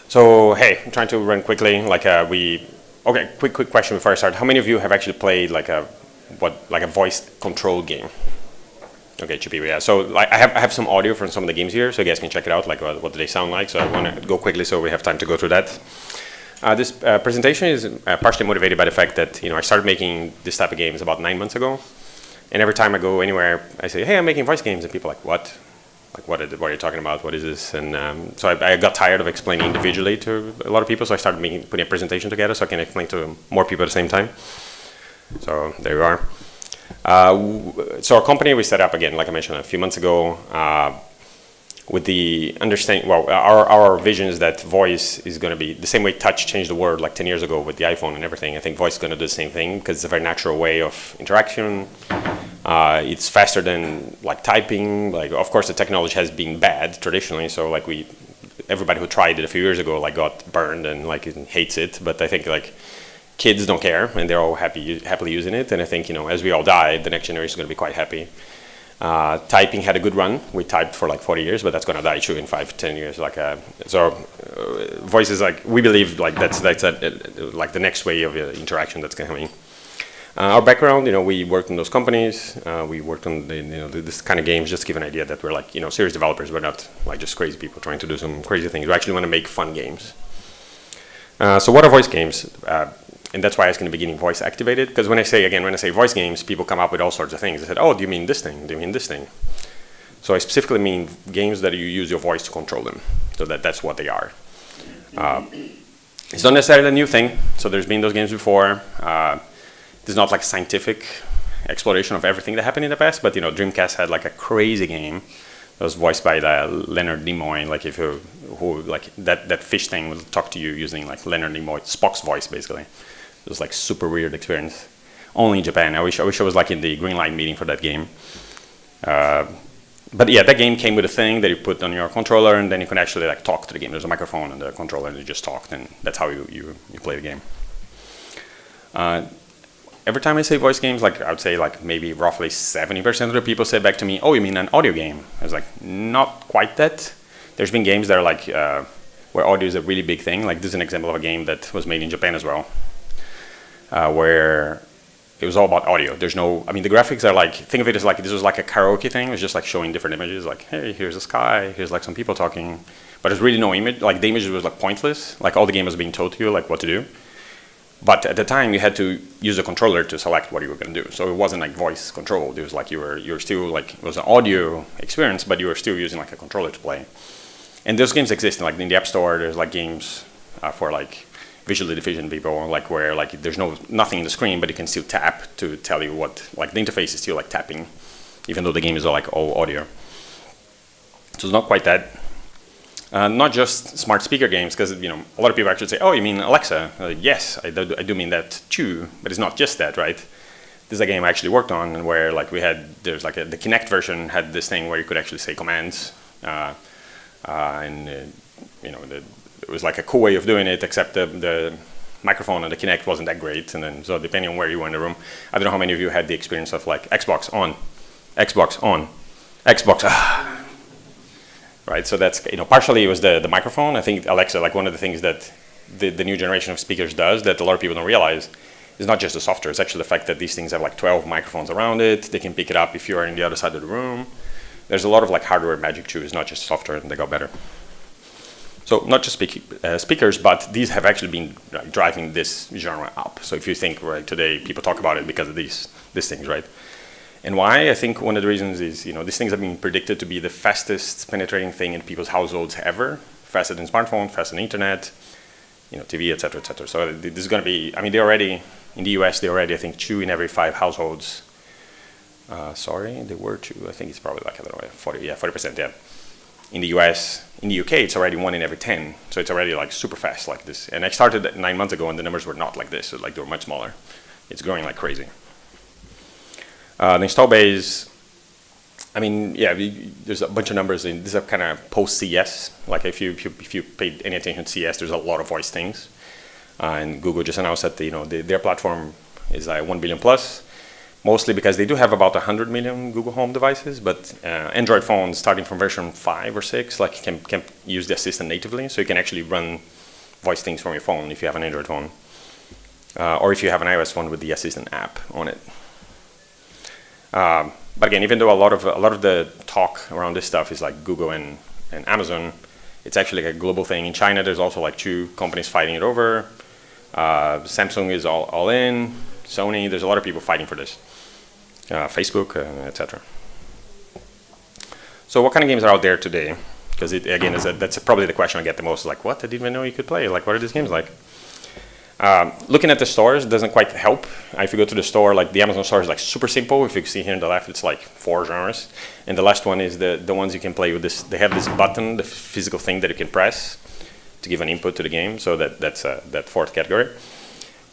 So hey, I'm trying to run quickly. Okay, quick question before I start. How many of you have actually played like a voice control game? Okay, GPU, yeah. So like, I have some audio from some of the games here, so you guys can check it out. Like what do they sound like? So I want to go quickly so we have time to go through that. This presentation is partially motivated by the fact that I started making this type of games about 9 months ago, and every time I go anywhere, I say, "Hey, I'm making voice games," and people are like, "What? Like what are you talking about? What is this?" And so I got tired of explaining individually to a lot of people, so I started putting a presentation together so I can explain to more people at the same time. So there we are. So our company we set up again, like I mentioned a few months ago, with the understanding. Well, our vision is that voice is going to be the same way touch changed the world like 10 years ago with the iPhone and everything. I think voice is going to do the same thing because it's a very natural way of interaction. It's faster than like typing. Like, of course, the technology has been bad traditionally. So like everybody who tried it a few years ago like got burned and like hates it. But I think like kids don't care and they're all happily using it. And I think as we all die, the next generation is going to be quite happy. Typing had a good run. We typed for like 40 years, but that's going to die too in 5-10 years. Voice is like we believe like that's like the next way of interaction that's coming. Our background, we worked in those companies. We worked on this kind of games. Just to give an idea that we're like serious developers. We're not like just crazy people trying to do some crazy things. We actually want to make fun games. So what are voice games? And that's why I was in the beginning voice activated, because when I say voice games, people come up with all sorts of things. They said, "Oh, do you mean this thing? Do you mean this thing?" So I specifically mean games that you use your voice to control them. So that's what they are. It's not necessarily a new thing. So there's been those games before. There's not like scientific exploration of everything that happened in the past, but Dreamcast had like a crazy game that was voiced by Leonard Nimoy. Like that fish thing will talk to you using like Leonard Nimoy, Spock's voice basically. It was like super weird experience. Only in Japan. I wish I was like in the green light meeting for that game. But yeah, that game came with a thing that you put on your controller, and then you can actually like talk to the game. There's a microphone on the controller, and you just talk, and that's how you play the game. Every time I say voice games, like I would say like maybe roughly 70% of the people say back to me, "Oh, you mean an audio game?" I was like, not quite that. There's been games that are like where audio is a really big thing. Like this is an example of a game that was made in Japan as well. Where it was all about audio. The graphics are like, think of it as like, this was like a karaoke thing. It was just like showing different images, like, hey, here's the sky, here's like some people talking. But there's really no image, like the image was like pointless. Like all the game was being told to you, like what to do. But at the time you had to use a controller to select what you were gonna do. So it wasn't like voice controlled. It was like you were still like, it was an audio experience, but you were still using like a controller to play. And those games exist, like in the App Store, there's like games for like, visually deficient people, like where like there's nothing in the screen, but you can still tap to tell you what, like the interface is still like tapping, even though the game is like all audio. So it's not quite that. Not just smart speaker games, because a lot of people actually say, "Oh, you mean Alexa?" Yes, I do mean that too, but it's not just that, right? This is a game I actually worked on, where like there's like the Kinect version had this thing where you could actually say commands, it was like a cool way of doing it, except the microphone on the Kinect wasn't that great. And then, so depending on where you were in the room, I don't know how many of you had the experience of like Xbox on, Xbox, right? So that's, partially it was the microphone. I think Alexa, like one of the things that the new generation of speakers does that a lot of people don't realize is not just the software. It's actually the fact that these things have like 12 microphones around it. They can pick it up if you are in the other side of the room. There's a lot of like hardware magic too. It's not just software, and they got better. So not just speakers, but these have actually been driving this genre up. So if you think right today, people talk about it because of these things, right? And why? I think one of the reasons is these things have been predicted to be the fastest penetrating thing in people's households ever, faster than smartphone, faster than internet, TV, etc., etc. So this is going to be. They already in the US. They already I think 2 in every 5 households. Sorry, they were 2. I think it's probably like I don't know 40%. Yeah. In the US, in the UK, it's already 1 in every 10. So it's already like super fast like this. And I started 9 months ago and the numbers were not like this. So like they were much smaller. It's growing like crazy. The install base, there's a bunch of numbers in this is kind of post CS. Like if you paid any attention to CS, there's a lot of voice things. And Google just announced that their platform is 1 billion plus. mostly because they do have about 100 million Google Home devices, but Android phones starting from version 5 or 6 like can use the assistant natively, so you can actually run voice things from your phone if you have an Android phone, or if you have an iOS phone with the assistant app on it. But again, even though a lot of the talk around this stuff is like Google and Amazon, it's actually like a global thing. In China, there's also like 2 companies fighting it over. Samsung is all in. Sony, there's a lot of people fighting for this. Facebook, etc. So what kind of games are out there today? Because again, that's probably the question I get the most. Like, what? I didn't even know you could play. Like, what are these games like? Looking at the stores doesn't quite help. If you go to the store, like the Amazon store is like super simple. If you see here on the left, it's like 4 genres. And the last one is the ones you can play with this. They have this button, the physical thing that you can press to give an input to the game. So that's that 4th category.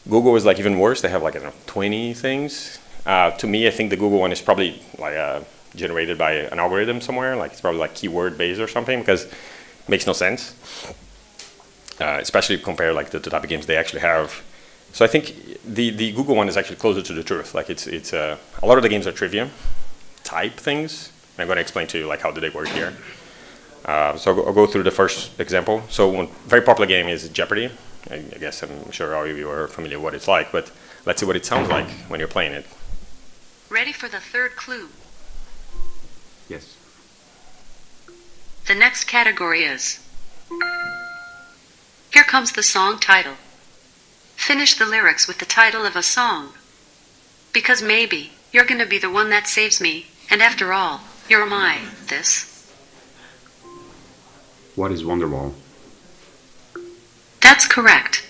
Google is like even worse. They have like, I don't know, 20 things. To me, I think the Google one is probably like generated by an algorithm somewhere. Like it's probably like keyword based or something, because it makes no sense. Especially compared like the type of games they actually have. So I think the Google one is actually closer to the truth. Like it's a lot of the games are trivia type things. I'm going to explain to you like how do they work here. So I'll go through the first example. So one very popular game is Jeopardy. I guess I'm sure all of you are familiar with what it's like, but let's see what it sounds like when you're playing it. Ready for the 3rd clue? Yes. The next category is... Here comes the song title. Finish the lyrics with the title of a song. Because maybe you're going to be the one that saves me, and after all, you're my this. What is Wonderwall? That's correct.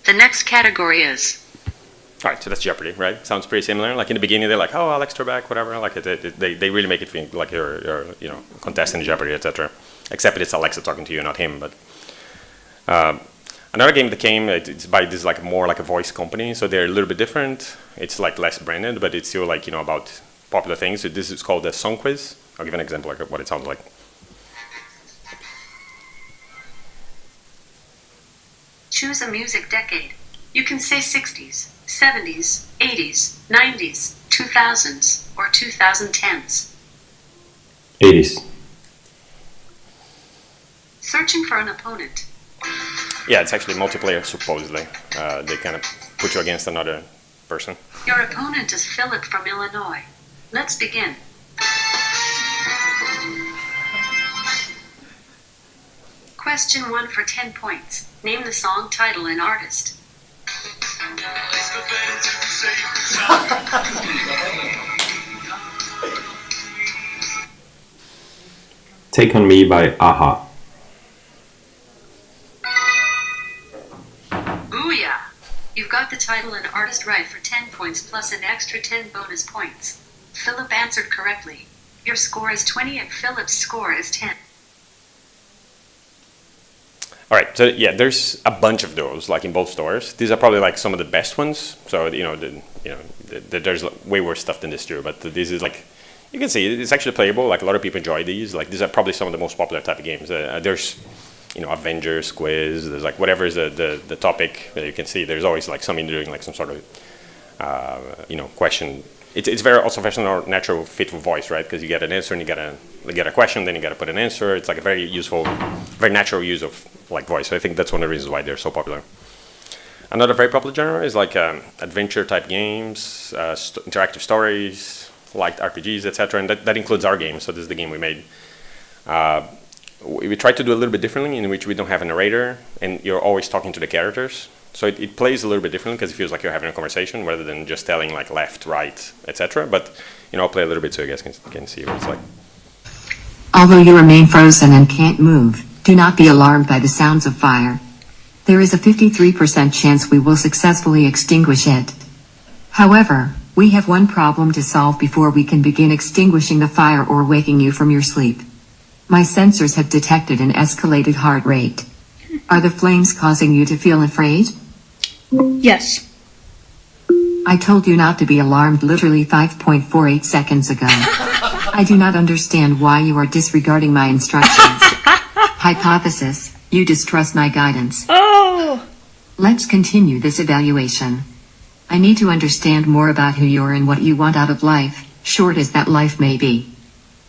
The next category is... All right, so that's Jeopardy, right? Sounds pretty similar. Like in the beginning, they're like, "Oh, Alex Trebek, whatever." Like they really make it feel like you're contestant in Jeopardy, etc. Except it's Alexa talking to you, not him. But another game that came, it's by this like more like a voice company, so they're a little bit different. It's like less branded, but it's still like about popular things. So this is called the Song Quiz. I'll give an example like what it sounds like. Choose a music decade. You can say 60s, 70s, 80s, 90s, 2000s, or 2010s. 80s. Searching for an opponent. Yeah, it's actually multiplayer, supposedly. They kind of put you against another person. Your opponent is Philip from Illinois. Let's begin. Question 1 for 10 points. Name the song title and artist. Take on Me by Aha. Booyah! You've got the title and artist right for 10 points plus an extra 10 bonus points. Philip answered correctly. Your score is 20 and Philip's score is 10. All right, so yeah, there's a bunch of those, like in both stores. These are probably like some of the best ones. So there's way worse stuff than this too. But this is like, you can see it's actually playable. Like a lot of people enjoy these. Like these are probably some of the most popular type of games. There's, Avengers quiz. There's like whatever is the topic that you can see. There's always like somebody doing like some sort of, question. It's very natural fit for voice, right? Because you get an answer and you get a question, then you got to put an answer. It's like a very useful, very natural use of like voice. So I think that's one of the reasons why they're so popular. Another very popular genre is like adventure type games, interactive stories, like RPGs, etc. And that includes our game. So this is the game we made. We tried to do a little bit differently, in which we don't have a narrator and you're always talking to the characters. So it plays a little bit differently because it feels like you're having a conversation rather than just telling like left, right, etc. But I'll play a little bit so you guys can see what it's like. Although you remain frozen and can't move, do not be alarmed by the sounds of fire. There is a 53% chance we will successfully extinguish it. However, we have one problem to solve before we can begin extinguishing the fire or waking you from your sleep. My sensors have detected an escalated heart rate. Are the flames causing you to feel afraid? Yes. I told you not to be alarmed literally 5.48 seconds ago. I do not understand why you are disregarding my instructions. Hypothesis, you distrust my guidance. Oh! Let's continue this evaluation. I need to understand more about who you are and what you want out of life, short as that life may be.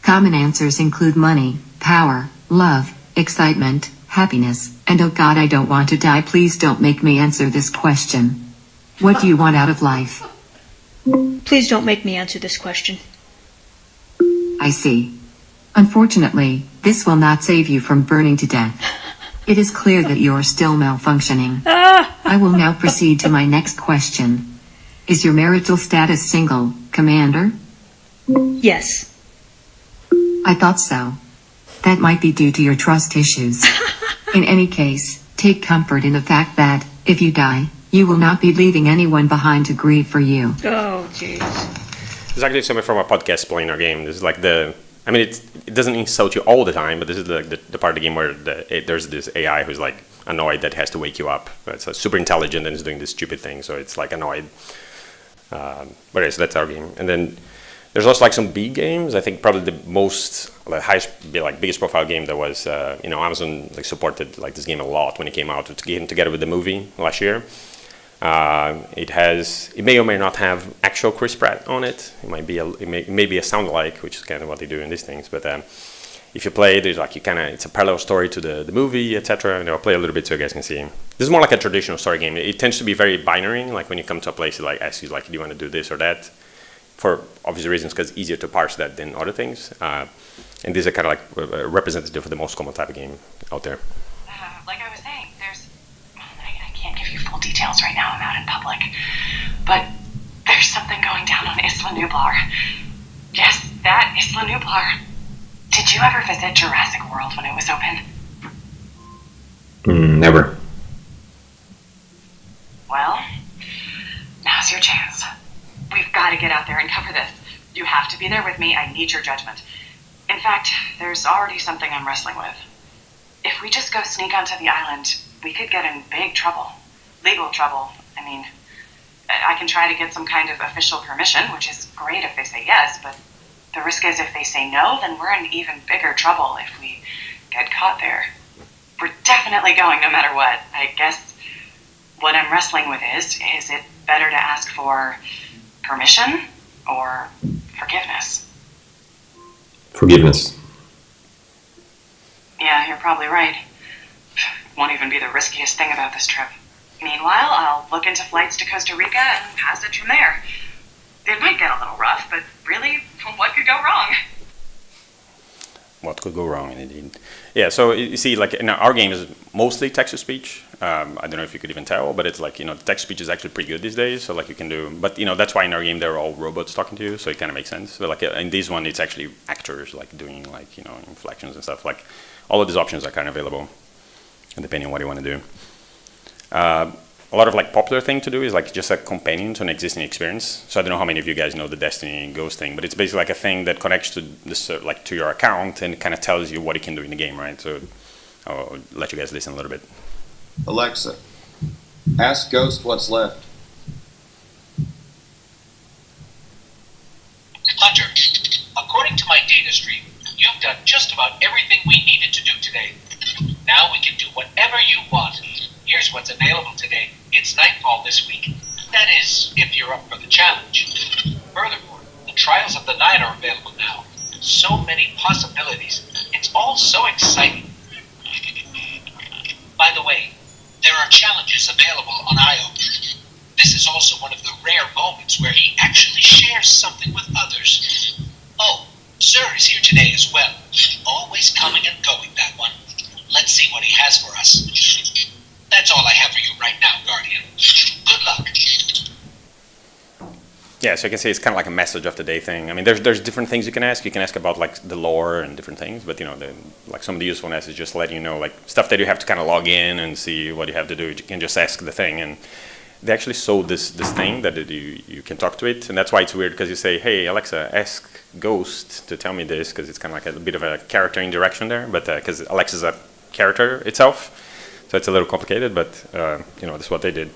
Common answers include money, power, love, excitement, happiness, and oh God, I don't want to die. Please don't make me answer this question. What do you want out of life? Please don't make me answer this question. I see. Unfortunately, this will not save you from burning to death. It is clear that you are still malfunctioning. I will now proceed to my next question. Is your marital status single, Commander? Yes. I thought so. That might be due to your trust issues. In any case, take comfort in the fact that, if you die, you will not be leaving anyone behind to grieve for you. Oh, jeez. It's actually something from a podcast playing our game. This is like it doesn't insult you all the time, but this is the part of the game where there's this AI who's like annoyed that has to wake you up. It's super intelligent and is doing this stupid thing, so it's like annoyed. But anyways, that's our game. And then there's also like some B games. I think probably the most biggest profile game that was Amazon like supported like this game a lot when it came out. It came together with the movie last year. It may or may not have actual Chris Pratt on it. It may be a sound alike, which is kind of what they do in these things. But if you play, there's like it's a parallel story to the movie, etc. And I'll play a little bit so you guys can see. This is more like a traditional story game. It tends to be very binary. Like when you come to a place, it like asks you like, do you want to do this or that? For obvious reasons, because it's easier to parse that than other things. And these are kind of like representative of the most common type of game out there. Like I was saying, I can't give you full details right now. I'm out in public. But there's something going down on Isla Nublar. Yes, that Isla Nublar. Did you ever visit Jurassic World when it was open? Never. Well, now's your chance. We've got to get out there and cover this. You have to be there with me. I need your judgment. In fact, there's already something I'm wrestling with. If we just go sneak onto the island, we could get in big trouble. Legal trouble. I mean, I can try to get some kind of official permission, which is great if they say yes, but the risk is if they say no, then we're in even bigger trouble if we get caught there. We're definitely going no matter what. I guess what I'm wrestling with is it better to ask for permission or forgiveness? Forgiveness. Yeah, you're probably right. Won't even be the riskiest thing about this trip. Meanwhile, I'll look into flights to Costa Rica and pass it from there. It might get a little rough, but really, what could go wrong? What could go wrong, indeed. Yeah, so you see, like, our game is mostly text-to-speech. I don't know if you could even tell, but it's like, the text-to-speech is actually pretty good these days. So, like, you can do, but, that's why in our game they're all robots talking to you, so it kind of makes sense. So, like, in this one, it's actually actors, like, doing, like, inflections and stuff. Like, all of these options are kind of available, depending on what you want to do. A lot of like popular thing to do is like just a companion to an existing experience. So I don't know how many of you guys know the Destiny Ghost thing, but it's basically like a thing that connects to this, like to your account and kind of tells you what it can do in the game, right? So I'll let you guys listen a little bit. Alexa, ask Ghost what's left. Hunter, according to my data stream, you've done just about everything we needed to do today. Now we can do whatever you want. Here's what's available today. It's nightfall this week. That is, if you're up for the challenge. Furthermore, the Trials of the Night are available now. So many possibilities. It's all so exciting. By the way, there are challenges available on IO. This is also one of the rare moments where he actually shares something with others. Oh, Sir is here today as well. Always coming and going, that one. Let's see what he has for us. That's all I have for you right now, Guardian. Good luck. Yeah, so you can see it's kind of like a message of the day thing. I mean, there's different things you can ask. You can ask about like the lore and different things, but like some of the usefulness is just letting you know like stuff that you have to kind of log in and see what you have to do. You can just ask the thing, and they actually sold this thing that you can talk to it, and that's why it's weird because you say, hey Alexa, ask Ghost to tell me this, because it's kind of like a bit of a character indirection there, but because Alexa's a character itself. So it's a little complicated, but that's what they did.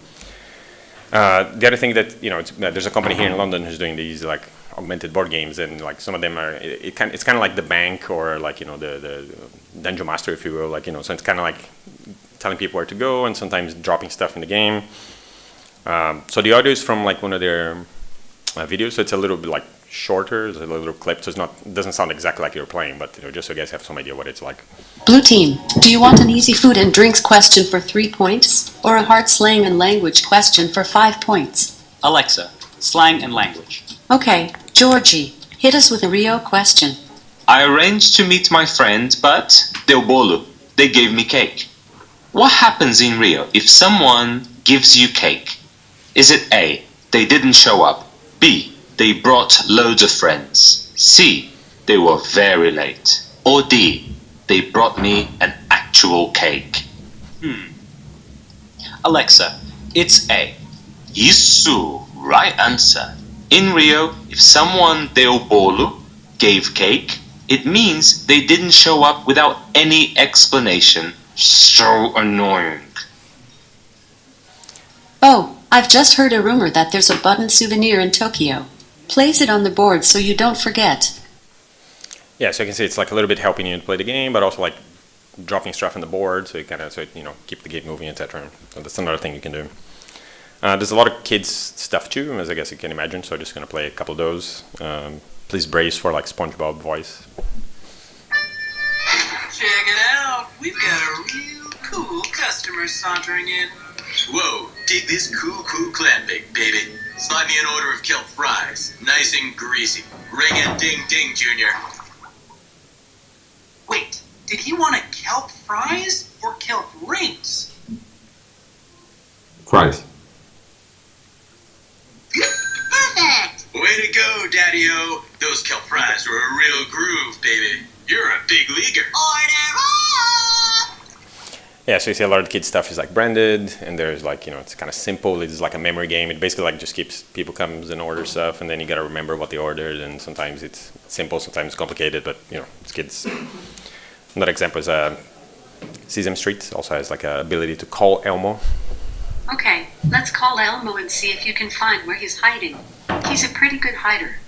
The other thing that there's a company here in London who's doing these like augmented board games, and like some of them are it's kind of like the bank or like the dungeon master, if you will, so it's kind of like telling people where to go and sometimes dropping stuff in the game. So the audio is from like one of their videos, so it's a little bit like shorter, it's a little clip, so it doesn't sound exactly like you're playing, but just so you guys have some idea what it's like. Blue team, do you want an easy food and drinks question for 3 points, or a hard slang and language question for 5 points? Alexa, slang and language. Okay, Georgie, hit us with a Rio question. I arranged to meet my friend, but deu bolo. They gave me cake. What happens in Rio if someone gives you cake? Is it A, they didn't show up, B, they brought loads of friends, C, they were very late, or D, they brought me an actual cake? Alexa, it's A. Isso, right answer. In Rio, if someone deu bolo, gave cake, it means they didn't show up without any explanation. So annoying. Oh, I've just heard a rumor that there's a button souvenir in Tokyo. Place it on the board so you don't forget. Yeah, so you can see it's like a little bit helping you to play the game, but also like dropping stuff on the board, so you kind of keep the game moving, etc. So that's another thing you can do. There's a lot of kids stuff too, as I guess you can imagine. So I'm just gonna play a couple of those. Please brace for like SpongeBob voice. Check it out, we've got a real cool customer sauntering in. Whoa, dig this cool clam bake, baby. Slide me an order of kelp fries, nice and greasy. Ring and ding ding, Junior. Wait, did he want a kelp fries or kelp rings? Fries. Perfect! Way to go, Daddy-O. Those kelp fries were a real groove, baby. You're a big leaguer. Order up! Yeah, so you see a lot of the kids stuff is like branded, and there's like, it's kind of simple. It's like a memory game. It basically like just keeps people comes and order stuff, and then you gotta remember what they ordered, and sometimes it's simple, sometimes it's complicated, but it's kids. Another example is Sesame Street also has like a ability to call Elmo. Okay, let's call Elmo and see if you can find where he's hiding. He's a pretty good hider.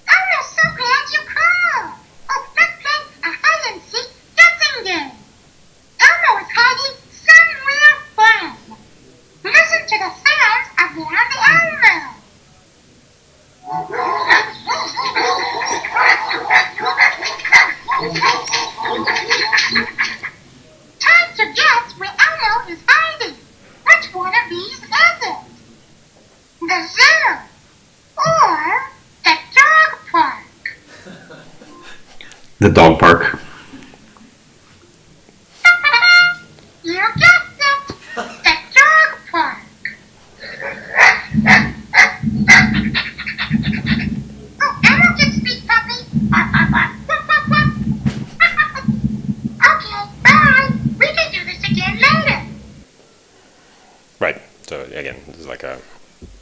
I'm so glad you called. Oh, let's play a hide and seek guessing game. Elmo is hiding somewhere fun. Listen to the sounds of the Elmo. Time to guess where Elmo is hiding. Which one of these is it? The zoo or the dog park? The dog park. You guessed it. The dog park. Oh, Elmo can speak, puppy. Okay, bye. We can do this again later. Right. So again, this is like a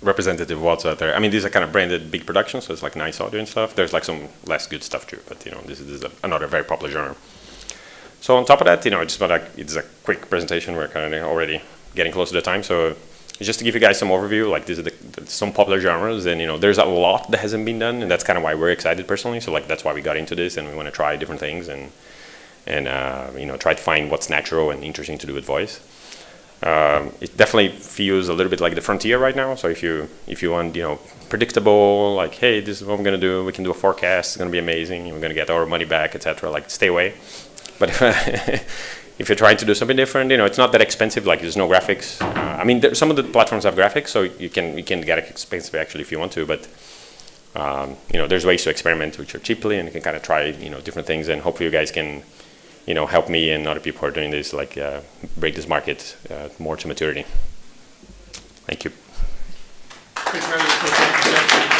representative of what's out there. I mean, these are kind of branded big productions, so it's like nice audio and stuff. There's like some less good stuff too, but this is another very popular genre. So on top of that, it's a quick presentation. We're kind of already getting close to the time, so just to give you guys some overview, like these are some popular genres, and there's a lot that hasn't been done, and that's kind of why we're excited personally. So like that's why we got into this, and we want to try different things and try to find what's natural and interesting to do with voice. It definitely feels a little bit like the frontier right now. So if you want predictable, like, hey, this is what I'm gonna do. We can do a forecast. It's gonna be amazing. We're gonna get our money back, etc. Like, stay away. But if you're trying to do something different, it's not that expensive. Like, there's no graphics. I mean, some of the platforms have graphics, so you can get it expensive actually if you want to. But there's ways to experiment which are cheaply, and you can kind of try different things. And hopefully you guys can help me and other people who are doing this, like break this market more to maturity. Thank you. Thank you very much.